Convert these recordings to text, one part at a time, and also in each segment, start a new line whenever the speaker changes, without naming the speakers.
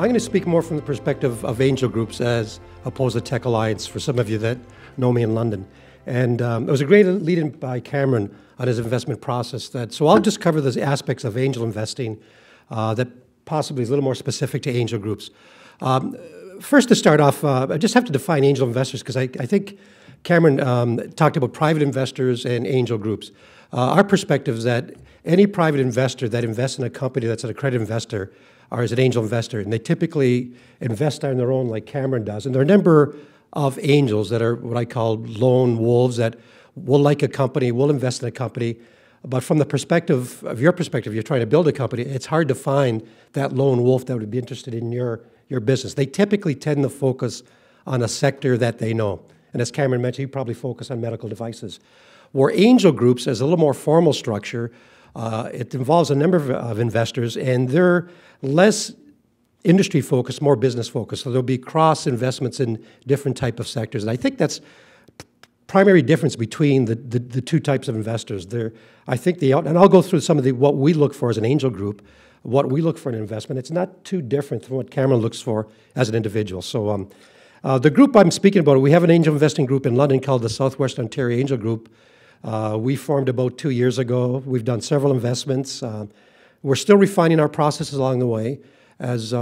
I'm going to speak more from the perspective of angel groups as opposed to Tech Alliance, for some of you that know me in London. And it was a great lead-in by Cameron on his investment process. So I'll just cover the aspects of angel investing that possibly is a little more specific to angel groups. First, to start off, I just have to define angel investors because I think Cameron talked about private investors and angel groups. Our perspective is that any private investor that invests in a company that's an accredited investor or is an angel investor, and they typically invest on their own like Cameron does. And there are a number of angels that are what I call lone wolves that will like a company, will invest in a company, but from the perspective of your perspective, you're trying to build a company, it's hard to find that lone wolf that would be interested in your business. They typically tend to focus on a sector that they know. And as Cameron mentioned, he probably focus on medical devices. Where angel groups is a little more formal structure. It involves a number of investors, and they're less industry focused, more business focused. So there'll be cross investments in different type of sectors. And I think that's primary difference between the two types of investors. I think and I'll go through some of what we look for as an angel group, what we look for in an investment. It's not too different from what Cameron looks for as an individual. So the group I'm speaking about, we have an angel investing group in London called the Southwest Ontario Angel Group. We formed about 2 years ago. We've done several investments. We're still refining our processes along the way. As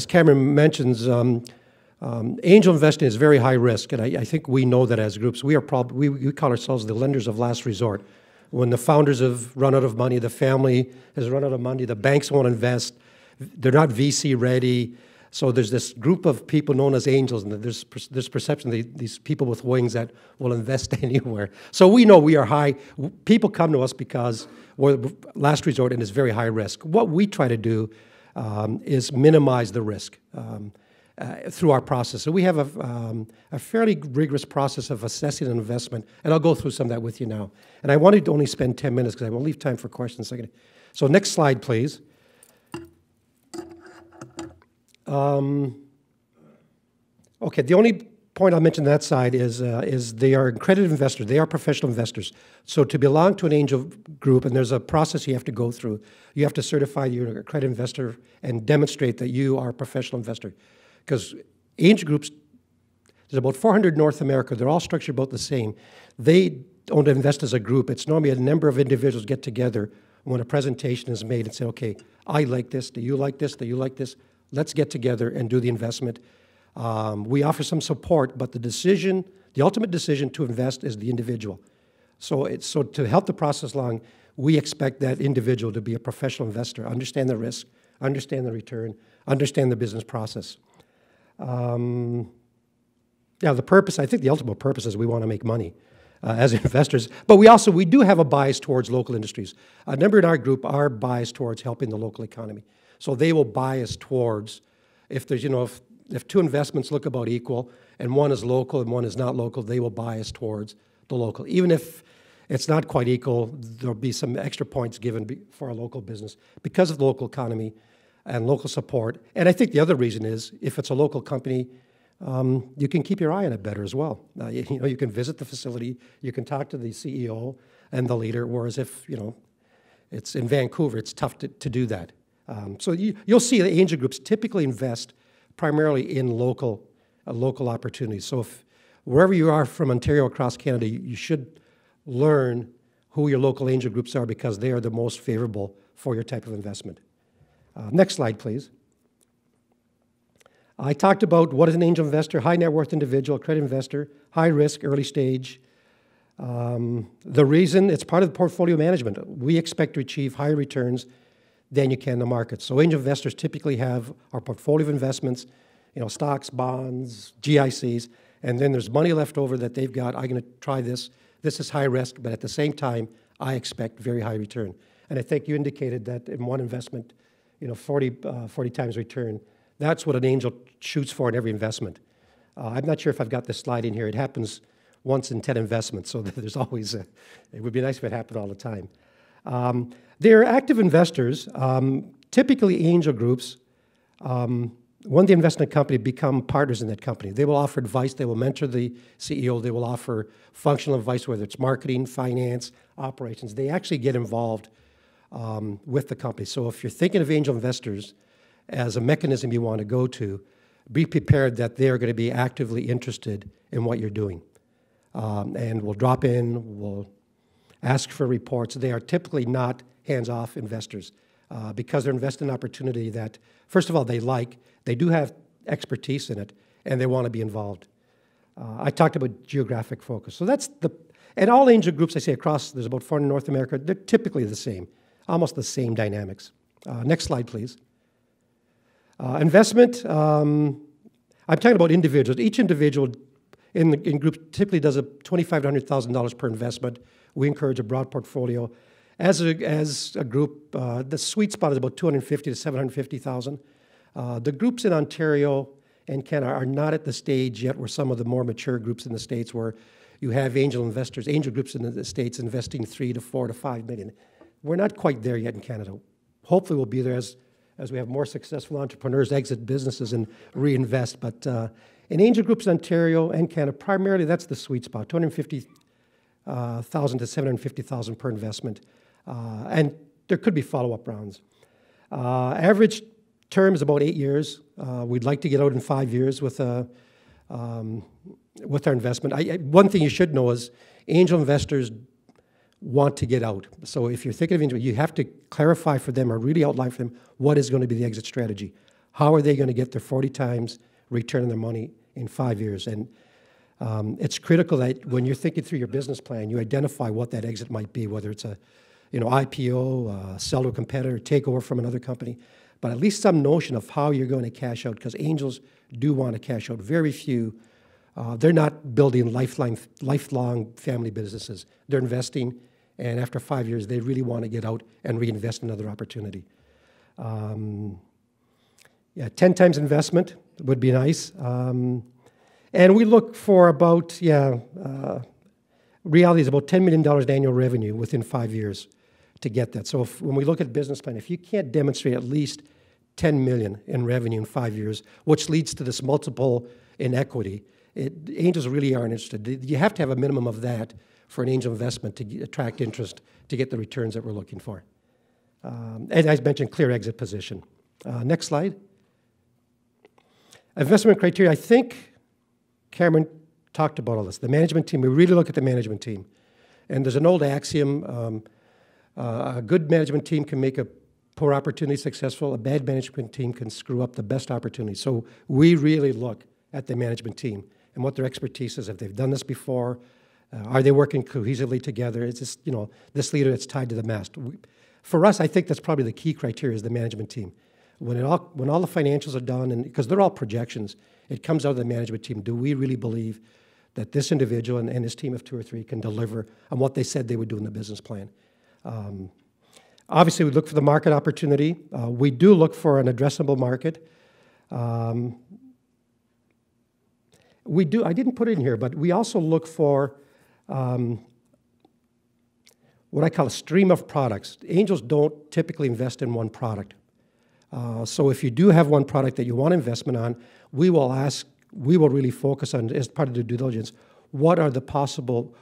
Cameron mentions, angel investing is very high risk, and I think we know that as groups. We call ourselves the lenders of last resort. When the founders have run out of money, the family has run out of money, the banks won't invest, they're not VC ready. So there's this group of people known as angels, and there's perception of these people with wings that will invest anywhere. So we know we are high. People come to us because we're last resort and it's very high risk. What we try to do is minimize the risk through our process. So we have a fairly rigorous process of assessing an investment, and I'll go through some of that with you now. And I wanted to only spend 10 minutes because I won't leave time for questions. So next slide, please. Okay, the only point I'll mention on that side is they are accredited investors. They are professional investors. So to belong to an angel group, and there's a process you have to go through, you have to certify you're an accredited investor and demonstrate that you are a professional investor. Because angel groups, there's about 400 in North America. They're all structured about the same. They don't invest as a group. It's normally a number of individuals get together when a presentation is made and say, okay, I like this. Do you like this? Do you like this? Let's get together and do the investment. We offer some support, but the ultimate decision to invest is the individual. So to help the process along, we expect that individual to be a professional investor, understand the risk, understand the return, understand the business process. The purpose, I think the ultimate purpose is we want to make money as investors, but we do have a bias towards local industries. A number in our group are biased towards helping the local economy. So they will bias towards, if two investments look about equal and one is local and one is not local, they will bias towards the local. Even if it's not quite equal, there'll be some extra points given for a local business because of the local economy and local support. And I think the other reason is if it's a local company, you can keep your eye on it better as well. You can visit the facility, you can talk to the CEO and the leader, whereas if it's in Vancouver, it's tough to do that. So you'll see the angel groups typically invest primarily in local opportunities. So if wherever you are from Ontario across Canada, you should learn who your local angel groups are because they are the most favorable for your type of investment. Next slide, please. I talked about what is an angel investor, high net worth individual, credit investor, high risk, early stage. The reason, it's part of the portfolio management. We expect to achieve higher returns than you can in the market. So angel investors typically have our portfolio of investments, stocks, bonds, GICs, and then there's money left over that they've got. I'm going to try this. This is high risk, but at the same time, I expect very high return. And I think you indicated that in one investment, 40 times return. That's what an angel shoots for in every investment. I'm not sure if I've got this slide in here. It happens once in 10 investments, so there's always it would be nice if it happened all the time. They're active investors. Typically, angel groups, when they invest in a company, become partners in that company. They will offer advice. They will mentor the CEO. They will offer functional advice, whether it's marketing, finance, operations. They actually get involved with the company. So if you're thinking of angel investors, as a mechanism you want to go to, be prepared that they are going to be actively interested in what you're doing. And will drop in, will ask for reports. They are typically not hands-off investors because they're investing in an opportunity that, first of all, they like, they do have expertise in it, and they want to be involved. I talked about geographic focus. So that's and all angel groups, I say across, there's about 4 in North America, they're typically the same, almost the same dynamics. Next slide, please. Investment, I'm talking about individuals. Each individual in group typically does $2,500 to $100,000 per investment. We encourage a broad portfolio. As a group, the sweet spot is about $250,000 to $750,000. The groups in Ontario and Canada are not at the stage yet where some of the more mature groups in the States where you have angel investors, angel groups in the States investing $3 to $4 to $5 million. We're not quite there yet in Canada. Hopefully we'll be there as we have more successful entrepreneurs exit businesses and reinvest. But in angel groups in Ontario and Canada, primarily that's the sweet spot, $250,000 to $750,000 per investment. And there could be follow-up rounds. Average term is about 8 years. We'd like to get out in 5 years with our investment. One thing you should know is angel investors want to get out. So if you're thinking of angel, you have to clarify for them or really outline for them what is going to be the exit strategy. How are they going to get their 40 times return on their money in 5 years? And it's critical that when you're thinking through your business plan, you identify what that exit might be, whether it's a IPO, sell to a competitor, take over from another company, but at least some notion of how you're going to cash out, because angels do want to cash out. Very few. They're not building lifelong family businesses. They're investing, and after 5 years, they really want to get out and reinvest in another opportunity. 10 times investment would be nice. And we look for about, reality is about $10 million in annual revenue within 5 years to get that. So when we look at business plan, if you can't demonstrate at least $10 million in revenue in 5 years, which leads to this multiple in equity, angels really aren't interested. You have to have a minimum of that for an angel investment to attract interest to get the returns that we're looking for. And as mentioned, clear exit position. Next slide. Investment criteria, I think Cameron talked about all this. The management team, we really look at the management team. And there's an old axiom, a good management team can make a poor opportunity successful. A bad management team can screw up the best opportunity. So we really look at the management team and what their expertise is. If they've done this before, are they working cohesively together? It's just, this leader that's tied to the mast. For us, I think that's probably the key criteria is the management team. When all the financials are done, and because they're all projections, it comes out of the management team. Do we really believe that this individual and his team of 2 or 3 can deliver on what they said they would do in the business plan? Obviously, we look for the market opportunity. We do look for an addressable market. We do. I didn't put it in here, but we also look for what I call a stream of products. Angels don't typically invest in one product. So if you do have one product that you want investment on, we will really focus on, as part of the due diligence, what are the possible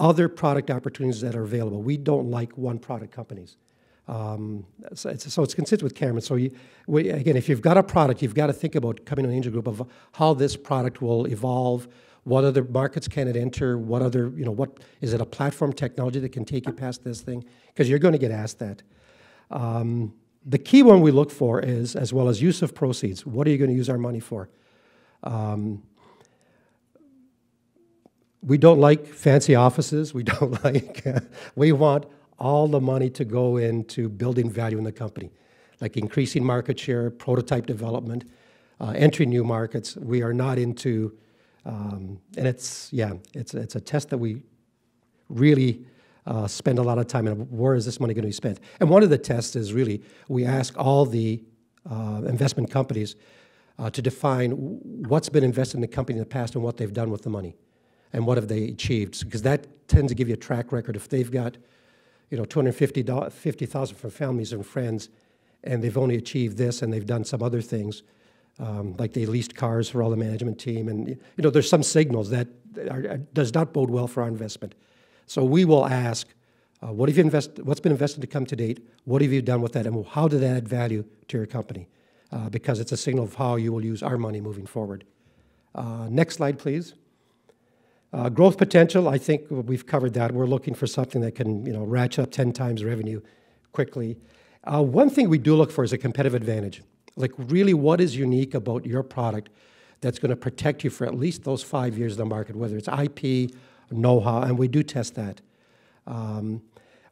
other product opportunities that are available. We don't like one product companies. So it's consistent with Cameron. So again, if you've got a product, you've got to think about coming to an angel group of how this product will evolve, what other markets can it enter, what other, what is it a platform technology that can take you past this thing? Because you're going to get asked that. The key one we look for is, as well as use of proceeds, what are you going to use our money for? We don't like fancy offices. We don't like, we want all the money to go into building value in the company, like increasing market share, prototype development, entering new markets. We are not into, and it's a test that we really spend a lot of time in. Where is this money going to be spent? And one of the tests is really, we ask all the investment companies to define what's been invested in the company in the past and what they've done with the money and what have they achieved, because that tends to give you a track record. If they've got $250,000 from families and friends and they've only achieved this and they've done some other things, like they leased cars for all the management team, and there's some signals that does not bode well for our investment. So we will ask, what have you what's been invested to come to date? What have you done with that? And how did that add value to your company? because it's a signal of how you will use our money moving forward. Next slide, please. Growth potential, I think we've covered that. We're looking for something that can, ratchet up 10 times revenue quickly. One thing we do look for is a competitive advantage. Like, really, what is unique about your product that's going to protect you for at least those 5 years in the market, whether it's IP, know-how, and we do test that.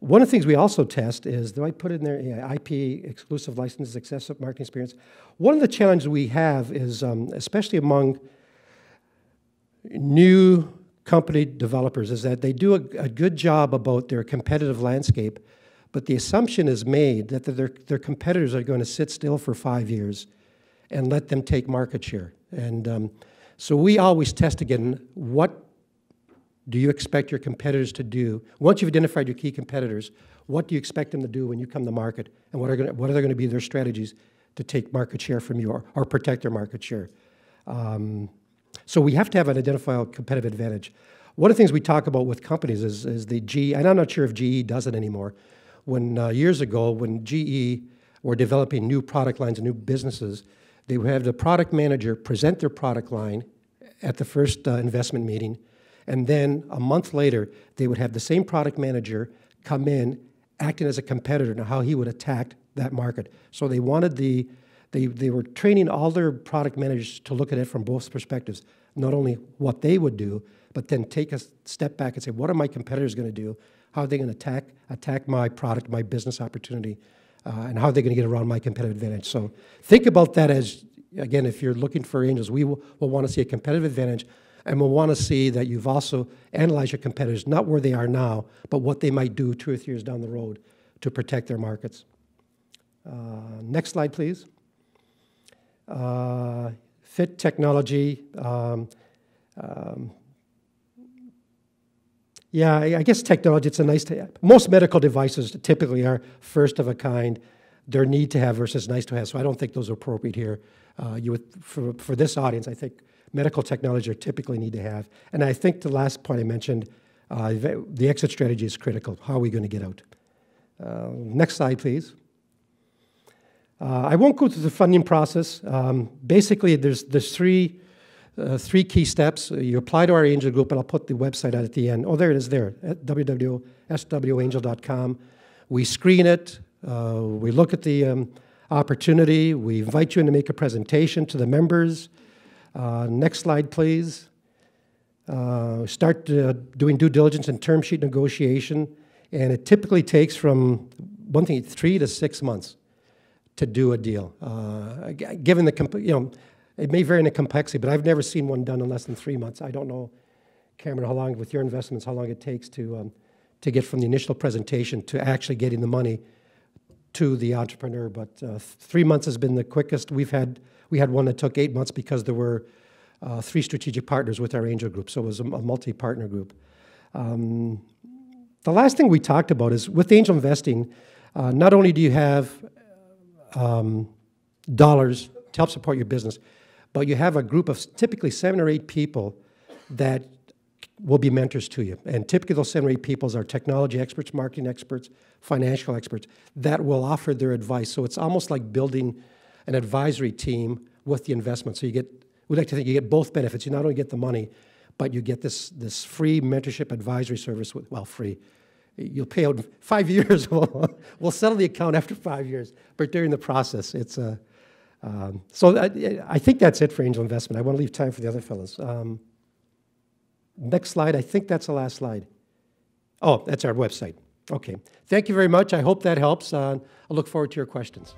One of the things we also test is, do I put in there, yeah, IP, exclusive licenses, excessive marketing experience. One of the challenges we have is, especially among new company developers, is that they do a good job about their competitive landscape, but the assumption is made that their competitors are going to sit still for 5 years and let them take market share. And so we always test again, what do you expect your competitors to do? Once you've identified your key competitors, what do you expect them to do when you come to market? And what are going to be their strategies to take market share from you or protect their market share? So we have to have an identifiable competitive advantage. One of the things we talk about with companies is the GE, and I'm not sure if GE does it anymore. When years ago, when GE were developing new product lines and new businesses, they would have the product manager present their product line at the first investment meeting, and then a month later, they would have the same product manager come in, acting as a competitor, and how he would attack that market. So they wanted they were training all their product managers to look at it from both perspectives, not only what they would do, but then take a step back and say, what are my competitors going to do? How are they going to attack my product, my business opportunity, and how are they going to get around my competitive advantage? So think about that as, again, if you're looking for angels, we will want to see a competitive advantage, and we'll want to see that you've also analyzed your competitors, not where they are now, but what they might do 2 or 3 years down the road to protect their markets. Next slide, please. Fit technology. Yeah, I guess technology, it's a nice to have. Most medical devices typically are first of a kind. They're need to have versus nice to have, so I don't think those are appropriate here. For this audience, I think medical technology are typically need to have. And I think the last point I mentioned, the exit strategy is critical. How are we going to get out? Next slide, please. I won't go through the funding process. Basically, there's three key steps. You apply to our angel group, and I'll put the website out at the end. Oh, there it is there, at www.swangel.com. We screen it. We look at the opportunity. We invite you in to make a presentation to the members. Next slide, please. Start doing due diligence and term sheet negotiation. And it typically takes from 3 to 6 months to do a deal. Given the, it may vary in the complexity, but I've never seen one done in less than 3 months. I don't know, Cameron, how long, with your investments, how long it takes to get from the initial presentation to actually getting the money to the entrepreneur. But 3 months has been the quickest. We had one that took 8 months because there were 3 strategic partners with our angel group, so it was a multi-partner group. The last thing we talked about is with angel investing, not only do you have dollars to help support your business, but you have a group of typically 7 or 8 people that will be mentors to you. And typically those 7 or 8 people are technology experts, marketing experts, financial experts that will offer their advice. So it's almost like building an advisory team with the investment. So we like to think you get both benefits. You not only get the money, but you get this free mentorship advisory service free. You'll pay out in 5 years. We'll settle the account after 5 years. But during the process, it's so I think that's it for angel investment. I want to leave time for the other fellows. Next slide. I think that's the last slide. Oh, that's our website. Okay. Thank you very much. I hope that helps. I look forward to your questions.